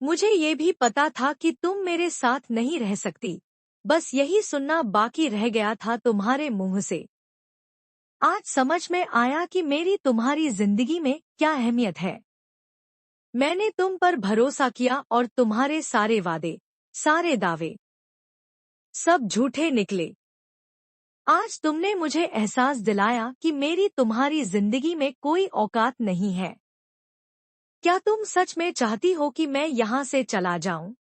मुझे ये भी पता था कि तुम मेरे साथ नहीं रह सकती। बस यही सुनना बाकी रह गया था तुम्हारे मुंह से। आज समझ में आया कि मेरी तुम्हारी जिंदगी में क्या अहमियत है। मैंने तुम पर भरोसा किया और तुम्हारे सारे वादे, सारे दावे, सब झूठे निकले। आज तुमने मुझे एहसास दिलाया कि मेरी तुम्हारी जिंदगी में कोई औकात नहीं है। क्या तुम सच में चाहती हो कि मैं यहाँ से चला जाऊं?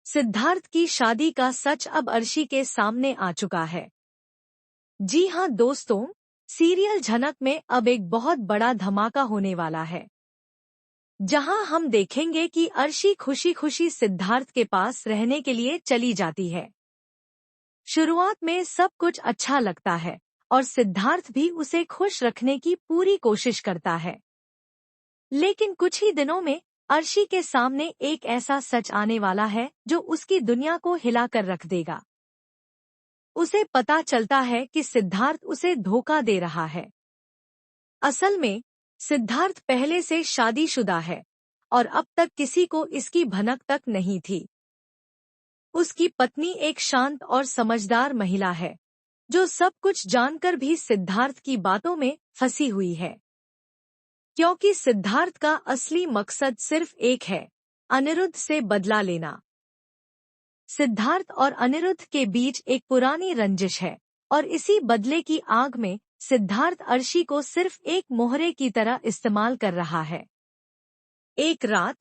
सिद्धार्थ की शादी का सच अब अर्शी के सामने आ चुका है। जी हाँ दोस्तों, सीरियल झनक में अब एक बहुत बड़ा धमाका होने वाला है, जहां हम देखेंगे कि अर्शी खुशी खुशी सिद्धार्थ के पास रहने के लिए चली जाती है। शुरुआत में सब कुछ अच्छा लगता है और सिद्धार्थ भी उसे खुश रखने की पूरी कोशिश करता है। लेकिन कुछ ही दिनों में अर्शी के सामने एक ऐसा सच आने वाला है जो उसकी दुनिया को हिलाकर रख देगा। उसे पता चलता है कि सिद्धार्थ उसे धोखा दे रहा है। असल में सिद्धार्थ पहले से शादीशुदा है और अब तक किसी को इसकी भनक तक नहीं थी। उसकी पत्नी एक शांत और समझदार महिला है, जो सब कुछ जानकर भी सिद्धार्थ की बातों में फंसी हुई है। क्योंकि सिद्धार्थ का असली मकसद सिर्फ एक है, अनिरुद्ध से बदला लेना। सिद्धार्थ और अनिरुद्ध के बीच एक पुरानी रंजिश है और इसी बदले की आग में सिद्धार्थ अर्शी को सिर्फ एक मोहरे की तरह इस्तेमाल कर रहा है। एक रात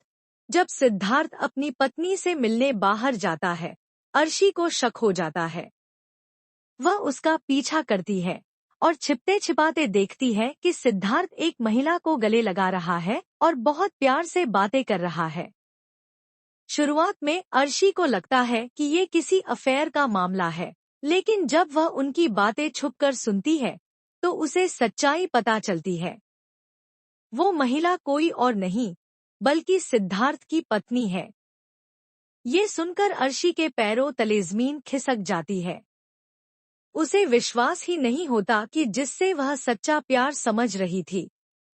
जब सिद्धार्थ अपनी पत्नी से मिलने बाहर जाता है, अर्शी को शक हो जाता है। वह उसका पीछा करती है और छिपते छिपाते देखती है कि सिद्धार्थ एक महिला को गले लगा रहा है और बहुत प्यार से बातें कर रहा है। शुरुआत में अर्शी को लगता है कि ये किसी अफेयर का मामला है, लेकिन जब वह उनकी बातें छुपकर सुनती है, तो उसे सच्चाई पता चलती है। वो महिला कोई और नहीं, बल्कि सिद्धार्थ की पत्नी है। ये सुनकर अर्शी के पैरों तले ज़मीन खिसक जाती है। उसे विश्वास ही नहीं होता कि जिससे वह सच्चा प्यार समझ रही थी,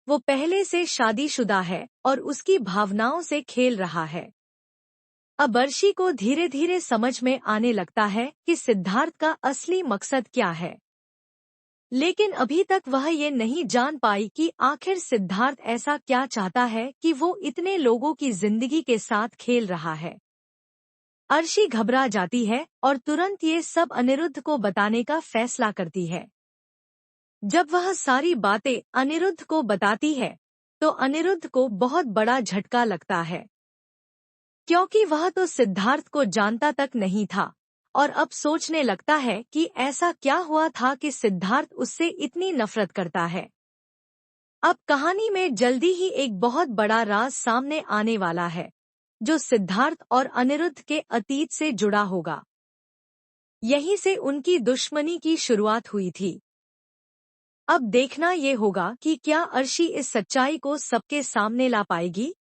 वो पहले से शादीशुदा है और उसकी भावनाओं से खेल रहा है। अब अर्शी को धीरे धीरे समझ में आने लगता है कि सिद्धार्थ का असली मकसद क्या है। लेकिन अभी तक वह ये नहीं जान पाई कि आखिर सिद्धार्थ ऐसा क्या चाहता है कि वो इतने लोगों की जिंदगी के साथ खेल रहा है। अर्शी घबरा जाती है और तुरंत ये सब अनिरुद्ध को बताने का फैसला करती है। जब वह सारी बातें अनिरुद्ध को बताती है, तो अनिरुद्ध को बहुत बड़ा झटका लगता है, क्योंकि वह तो सिद्धार्थ को जानता तक नहीं था और अब सोचने लगता है कि ऐसा क्या हुआ था कि सिद्धार्थ उससे इतनी नफरत करता है। अब कहानी में जल्दी ही एक बहुत बड़ा राज सामने आने वाला है, जो सिद्धार्थ और अनिरुद्ध के अतीत से जुड़ा होगा। यहीं से उनकी दुश्मनी की शुरुआत हुई थी। अब देखना ये होगा कि क्या अर्शी इस सच्चाई को सबके सामने ला पाएगी।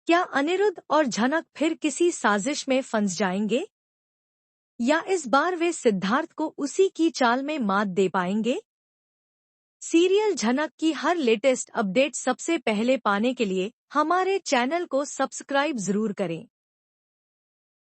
क्या अनिरुद्ध और झनक फिर किसी साजिश में फंस जाएंगे, या इस बार वे सिद्धार्थ को उसी की चाल में मात दे पाएंगे। सीरियल झनक की हर लेटेस्ट अपडेट सबसे पहले पाने के लिए हमारे चैनल को सब्सक्राइब जरूर करें।